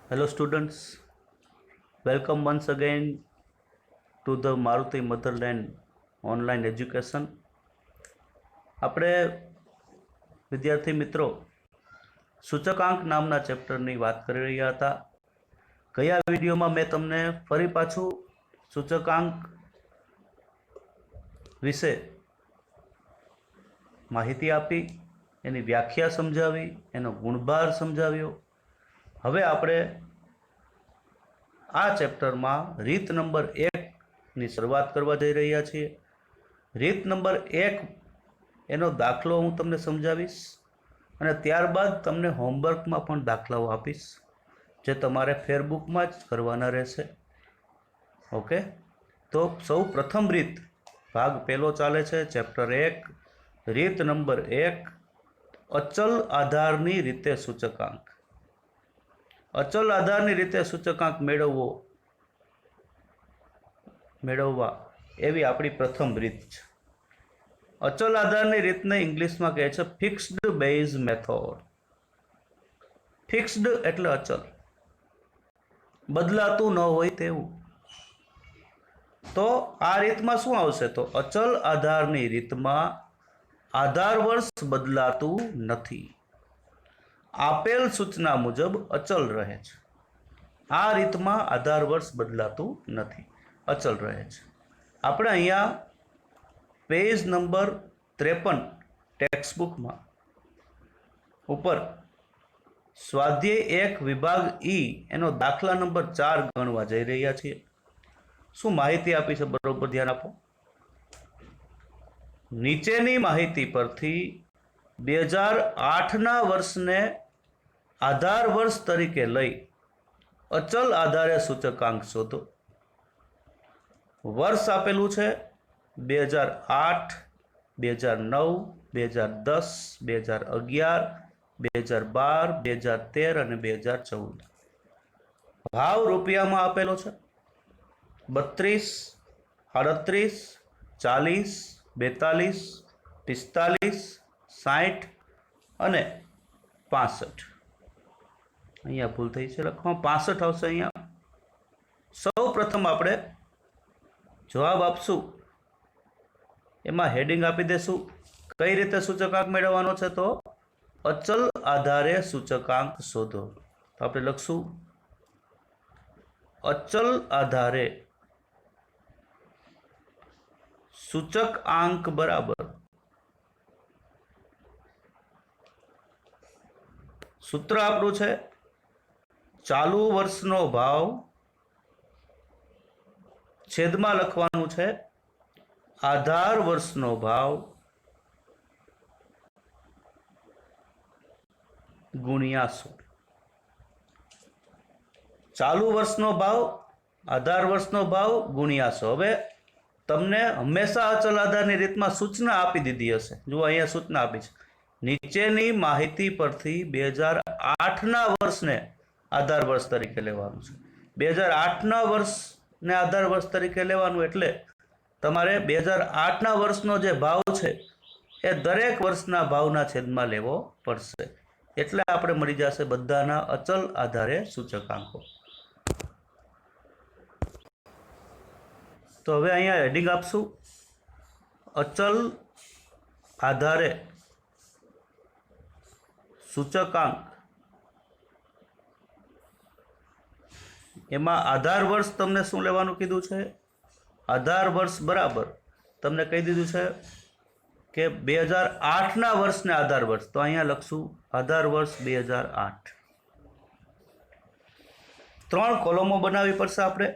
Hello, students. Welcome once again to the Maruti Motherland online education. આપણે વિદ્યાર્થી મિત્રો સૂચકાંક નામના ચેપ્ટરની વાત કરી રહ્યા હતા. ગયા વિડીયોમાં મેં તમને ફરી પાછું સૂચકાંક વિશે માહિતી આપી, એની વ્યાખ્યા સમજાવી, એનો ગુણભાર સમજાવ્યો. હવે આપણે આ ચેપ્ટરમાં રીત નંબર 1ની શરૂઆત કરવા જઈ રહ્યા છીએ. રીત નંબર 1 એનો દાખલો હું તમને સમજાવીશ અને ત્યારબાદ તમને હોમવર્કમાં પણ દાખલાઓ આપીશ, જે તમારે ફેરબુકમાં જ કરવાના રહેશે. ઓકે, તો સૌ પ્રથમ રીત ભાગ પહેલો ચાલે છે, ચેપ્ટર 1, રીત નંબર 1, અચલ આધારની રીતે સૂચકાંક. અચલ આધારની રીતે સૂચકાંક મેળવવા એવી આપણી પ્રથમ રીત છે. અચલ આધારની રીતને ઇંગ્લિશમાં કહે છે ફિક્સ્ડ બેઝ મેથડ. ફિક્સ્ડ એટલે અચલ, બદલાતું ન હોય તેવું. તો આ રીતમાં શું આવશે? તો અચલ આધારની રીતમાં આધાર વર્ષ બદલાતું નથી, આપેલ સૂચના મુજબ અચલ રહે છે. આ રીતમાં આધાર વર્ષ બદલાતું નથી, અચલ રહે છે. આપણે અહીંયા પેજ નંબર 53 ટેક્સ્ટબુકમાં ઉપર સ્વાધ્યાય 1 વિભાગ ઈ એનો દાખલા નંબર 4 ગણવા જઈ રહ્યા છીએ. શું માહિતી આપી છે? બરોબર ધ્યાન આપો. નીચેની માહિતી પરથી 2008ના વર્ષને આધાર વર્ષ તરીકે લઈ અચલ આધારે સૂચકાંક શોધો. વર્ષ આપેલું છે 2008, 2009, 2010, 2011, 2012, 2013 અને 2014. ભાવ રૂપિયામાં આપેલો છે 32, 38, 40, 42, 45, 60 અને 65. અહીંયા ભૂલ થઈ છે, લખવામાં 65 આવશે. અહીંયા સૌ પ્રથમ આપણે જવાબ આપશું, એમાં હેડિંગ આપી દેશું. કઈ રીતે સૂચકાંક મેળવવાનો છે? તો અચલ આધારે સૂચકાંક શોધો. તો આપણે લખશું અચલ આધારે સૂચકાંક બરાબર સૂત્ર આપણું છે ચાલુ વર્ષનો ભાવ છેદમાં લખવાનું છે આધાર વર્ષનો ભાવ ગુણ્યા 100. ચાલુ વર્ષનો ભાવ, આધાર વર્ષનો ભાવ ગુણ્યા 100. હવે તમને હંમેશા અચલ આધારની રીતમાં સૂચના આપી દીધી હશે. જુઓ, અહીંયા સૂચના આપી છે, નીચેની માહિતી પરથી 2008ના વર્ષને આધાર વર્ષ તરીકે લેવાનું છે. 2008ના વર્ષને આધાર વર્ષ તરીકે લેવાનું એટલે તમારે 2008ના વર્ષનો જે ભાવ છે એ દરેક વર્ષના ભાવના છેદમાં લેવો પડશે. એટલે આપણે મળી જશે બધાના અચલ આધારે સૂચકાંકો. તો હવે અહીંયા હેડિંગ આપશું અચલ આધારે સૂચકાંક. એમાં આધાર વર્ષ તમને શું લેવાનું કીધું છે? આધાર વર્ષ બરાબર તમને કહી દીધું છે કે 2008ના વર્ષને આધાર વર્ષ. તો અહીંયા લખશું આધાર વર્ષ 2008. 3 કોલમો બનાવવી પડશે આપણે.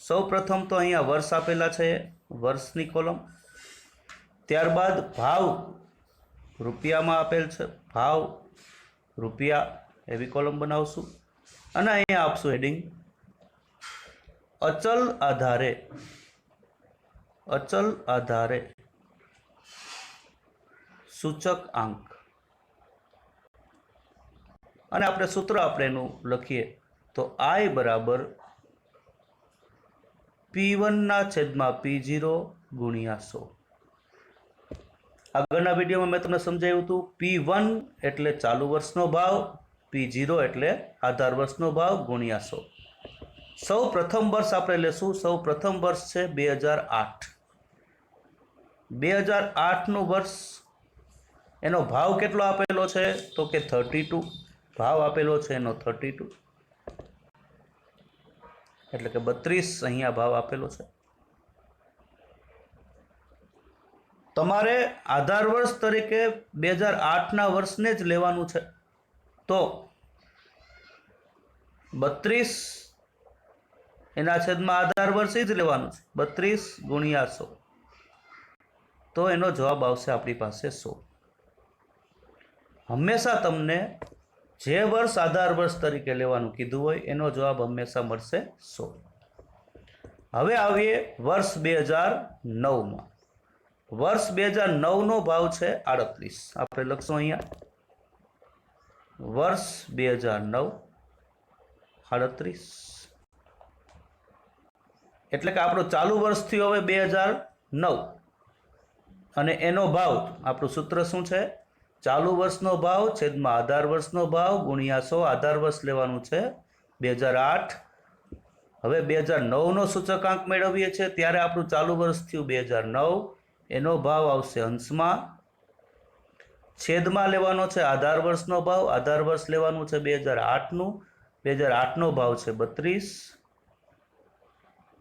સૌ પ્રથમ તો અહીંયા વર્ષ આપેલા છે, વર્ષની કોલમ. ત્યારબાદ ભાવ રૂપિયામાં આપેલ છે, ભાવ રૂપિયા એવી કોલમ બનાવશું. અને અહીંયા આપશું હેડિંગ અચલ આધારે સૂચકાંક. અને આપણે સૂત્ર આપણે એનું લખીએ તો I બરાબર P1/P0 ગુણ્યા 100. આગળના વિડીયોમાં મેં તમને સમજાવ્યું હતું P1 એટલે ચાલુ વર્ષનો ભાવ P0 એટલે આધાર વર્ષનો ભાવ ગુણ્યા 100। સૌ પ્રથમ વર્ષ આપણે લેશું। સૌ પ્રથમ વર્ષ છે 2008। 2008નું વર્ષ, એનો ભાવ કેટલો આપેલો છે તો કે 32। ભાવ આપેલો છે એનો 32 એટલે કે 32 અહીંયા ભાવ આપેલો છે। તમારે આધાર વર્ષ તરીકે 2008ના વર્ષને જ લેવાનું છે તો 32 એના છેદમાં આધાર વર્ષ જ લેવાનું છે। 32 ગુણ્યા 100 તો એનો જવાબ આવશે આપણી પાસે 100। હંમેશા તમને જે વર્ષ આધાર વર્ષ તરીકે લેવાનું કીધું હોય એનો જવાબ હંમેશા મળશે 100। હવે આવીએ વર્ષ 2009માં। વર્ષ 2009નો ભાવ છે 38। આપણે લખશું અહીંયા વર્ષ 2009 38 એટલે કે આપણું ચાલુ વર્ષ થયું હવે 2009 અને એનો ભાવ, આપણું સૂત્ર શું છે? ચાલુ વર્ષનો ભાવ છેદમાં આધાર વર્ષનો ભાવ ગુણ્યા 100। આધાર વર્ષ લેવાનું છે 2008। હવે 2009નો સૂચકાંક મેળવીએ છીએ ત્યારે આપણું ચાલુ વર્ષ થયું 2009, એનો ભાવ આવશે અંશમાં, છેદમાં લેવાનો છે આધાર વર્ષનો ભાવ, આધાર વર્ષ લેવાનું છે 2008નું, 2008નો ભાવ છે 32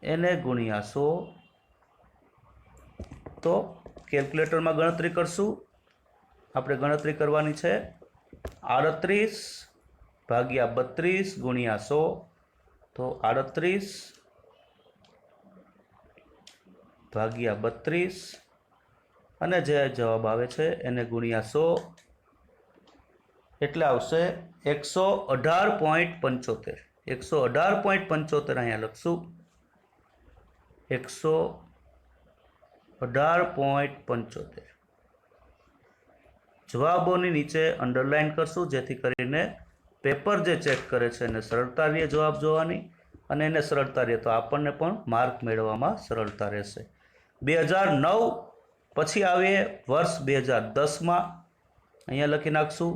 એને ગુણ્યા 100। તો કેલ્ક્યુલેટરમાં ગણતરી કરશું। આપણે ગણતરી કરવાની છે 38 ભાગ્યા 32 ગુણ્યા 100 તો 38 ભાગ્યા 32 અને જે જવાબ આવે છે એને ગુણ્યા 100 એટલે આવશે 118.75। 118.75 અહીંયા લખશું 118.75। જવાબોની નીચે અંડરલાઇન કરશું જેથી કરીને પેપર જે ચેક કરે છે એને સરળતા રહે જવાબ જોવાની અને એને સરળતા રહે તો આપણને પણ માર્ક મેળવવામાં સરળતા રહેશે। 2009 પછી આવીએ વર્ષ 2010માં। અહીંયા લખી નાખશું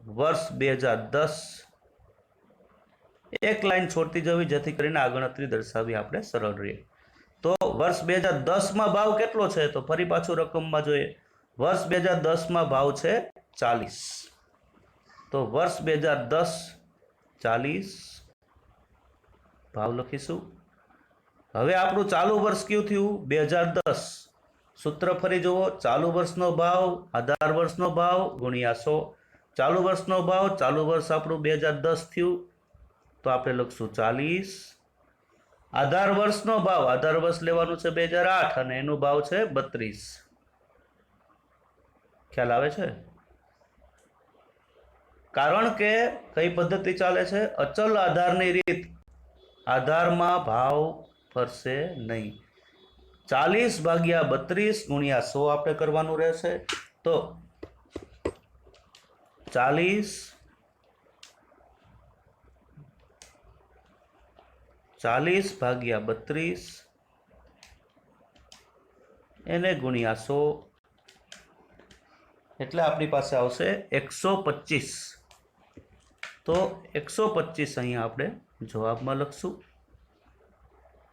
વર્ષ 2010, એક લાઈન છોડતી જવી જેથી કરીને આ ગણતરી દર્શાવી આપણે સરળ રહીએ। તો વર્ષ 2010માં ભાવ કેટલો છે તો ફરી પાછું રકમમાં જોઈએ। વર્ષ 2010માં ભાવ છે 40 તો વર્ષ 2010 40 ભાવ લખીશું। હવે આપણું ચાલુ વર્ષ કયું થયું 2010। સૂત્ર ફરી જુઓ, ચાલુ વર્ષનો ભાવ આધાર વર્ષનો ભાવ ગુણ્યા 100। ચાલુ વર્ષનો ભાવ, ચાલુ વર્ષ આપણું 2010 થયું તો આપણે લખશું 40। આધાર વર્ષનો ભાવ, આધાર વર્ષ લેવાનું છે 2008 અને એનો ભાવ છે 32। ખ્યાલ આવે છે? કારણ કે કઈ પદ્ધતિ ચાલે છે? અચલ આધારની રીત। આધારમાં ભાવ ફરશે નહીં। 40 ભાગ્યા 32 ગુણ્યા 100 આપણે કરવાનું રહેશે તો 40 ભાગ્યા 32 એને ગુણ્યા 100 એટલે આપણી પાસે આવશે 125। તો 125 અહીંયા આપણે જવાબમાં લખશું,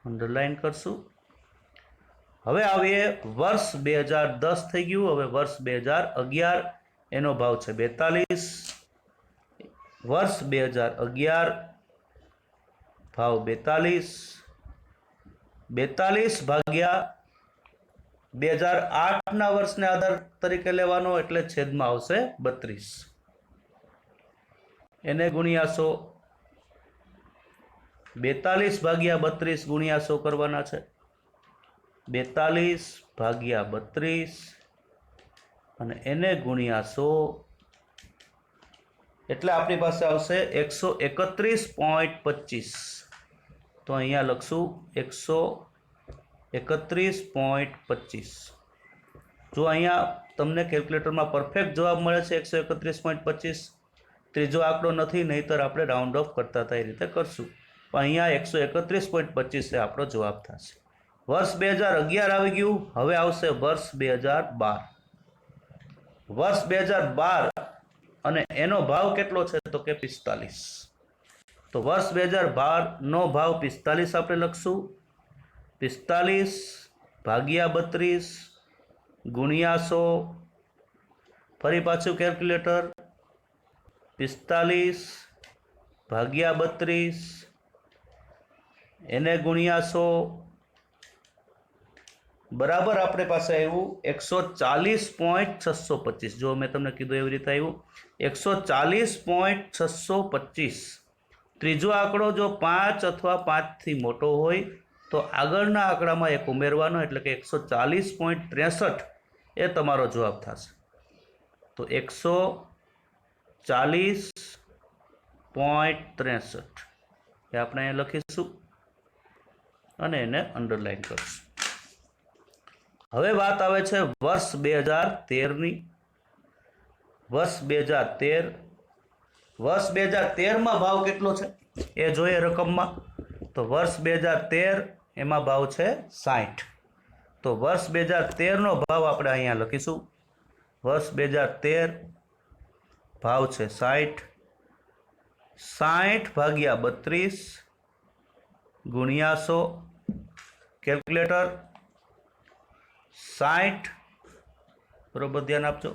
અંડરલાઇન કરશું। હવે આવીએ વર્ષ 2010 થઈ ગયું। હવે વર્ષ 2011 એનો ભાવ છે 42। વર્ષ 2011 ભાવ 42। 42 ભાગ્યા 2008ના વર્ષને આધાર તરીકે લેવાનો એટલે છેદમાં આવશે 32 એને ગુણ્યા 100। 42 ભાગ્યા 32 ગુણ્યા 100 કરવાના છે। 42 ભાગ્યા 32 અને એને ગુણ્યા 100 એટલે આપણી પાસે આવશે 131.25। તો અહીંયા લખશું 131.25। જો અહીંયા તમને કેલ્ક્યુલેટરમાં પરફેક્ટ જવાબ મળે છે 131.25। ત્રીજો આંકડો નથી, નહીતર આપણે રાઉન્ડ ઓફ કરતા હતા એ રીતે કરશું, પણ અહીંયા 131.25 એ આપણો જવાબ થશે। વર્ષ 2011 આવી ગયું। હવે આવશે વર્ષ 2012। વર્ષ 2012 અને એનો ભાવ કેટલો છે તો કે 45। તો વર્ષ 2012 નો ભાવ 45 આપણે લખશું। 45 ભાગ્યા 32 ગુણ્યા 100, ફરી પાછું કેલ્ક્યુલેટર, 45 ભાગ્યા 32 એને ગુણ્યા 100 બરાબર આપણી પાસે આવ્યું 140.625। જો મેં તમને કીધું એવી રીતે આવ્યું 140.625। ત્રીજો આંકડો જો 5 અથવા 5 થી મોટો હોય તો આગળના આંકડામાં એક ઉમેરવાનો, એટલે કે 140.63 એ તમારો જવાબ થશે। તો 140.63 એ આપણે અહીંયા લખીશું અને એને અંડરલાઈન કરીશું। હવે વાત આવે છે વર્ષ 2013ની। વર્ષ 2013, વર્ષ 2013 ભાવ કેટલો છે એ જોઈએ રકમમાં। તો વર્ષ 2013 એમાં ભાવ છે 60। તો વર્ષ 2013 નો ભાવ આપણે અહીંયા લખીશું। વર્ષ 2013 ભાવ છે 60। 60 ભાગ્યા 32 ગુણ્યા 100, કેલ્ક્યુલેટર, 60 બરોબર ધ્યાન આપજો,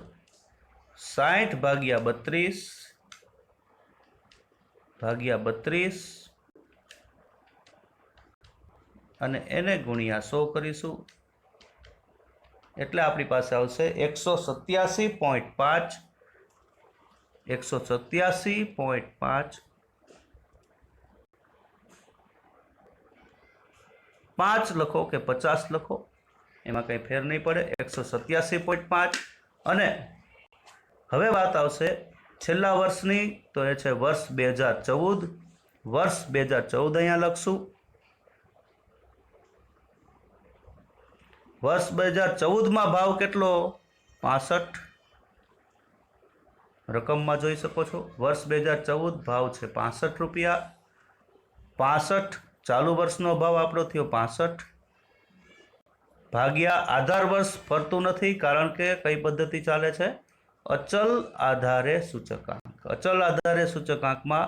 60 ભાગ્યા 32 અને એને ગુણ્યા 100 કરીશું, એટલે આપણી પાસે આવશે 187.5। 187.5 5 લખો કે 50 લખો એમાં કંઈ ફેર નહીં પડે, 187.5। અને હવે વાત આવશે છેલ્લા વર્ષની, તો એ છે વર્ષ 2014। વર્ષ 2014 અહીંયા લખશું। વર્ષ 2014 ભાવ કેટલો 65 રકમમાં જોઈ શકો છો। વર્ષ 2014 ભાવ છે 65 રૂપિયા। 65 ચાલુ વર્ષનો ભાવ આપણો થયો 65 ભાગ્યા આધાર વર્ષ ફરતું નથી, કારણ કે કઈ પદ્ધતિ ચાલે છે અચલ આધારે સૂચકાંક। અચલ આધારે સૂચકાંકમાં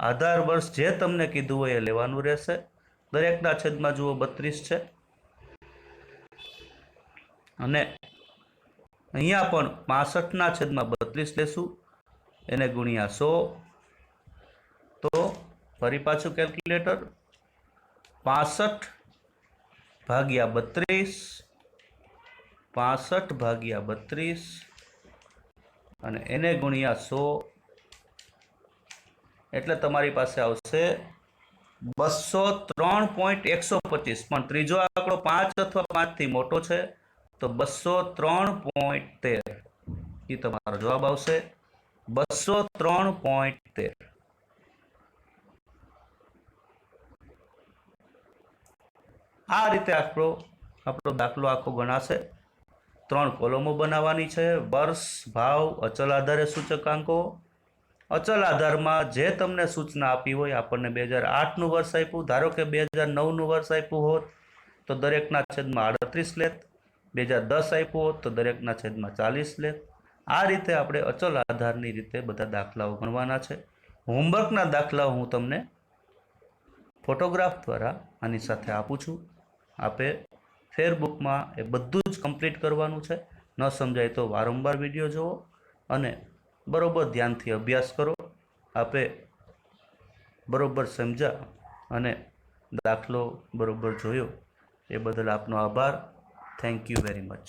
આધાર વર્ષ જે તમને કીધું હોય એ લેવાનું રહેશે। દરેકના છેદમાં જુઓ 32 છે અને અહીંયા પણ 65ના છેદમાં 32 લેશું, એને ગુણ્યા 100। તો ફરી પાછું કેલ્ક્યુલેટર, 65 ભાગ્યા 32, 65 ભાગ્યા 32 અને એને ગુણ્યા 100, એટલે તમારી પાસે આવશે 203.125। પણ ત્રીજો આંકડો 5 અથવા 5 થી મોટો છે, તો 203.13 એ તમારો જવાબ આવશે। 203.13। આ રીતે આપણો દાખલો આખો ગણાશે। 3 કોલમો બનાવવાની છે, વર્ષ, ભાવ, અચલ આધારે સૂચકાંકો। અચલ આધારમાં જે તમને સૂચના આપી હોય, આપણને 2008નું વર્ષ આપ્યું, ધારો કે 2009નું વર્ષ આપ્યું હોત તો દરેકના છેદમાં 38 લેત, 2010 આપ્યું હોત તો દરેકના છેદમાં 40 લેત। આ રીતે આપણે અચલ આધારની રીતે બધા દાખલાઓ ગણવાના છે। હોમવર્કના દાખલાઓ હું તમને ફોટોગ્રાફ દ્વારા આની સાથે આપું છું। આપે ફેરબુકમાં એ બધું જ કમ્પ્લીટ કરવાનું છે। ન સમજાય તો વારંવાર વિડીયો જુઓ અને બરોબર ધ્યાનથી અભ્યાસ કરો। આપે બરોબર સમજ્યા અને દાખલો બરોબર જોયો એ બદલ આપનો આભાર। Thank you very much.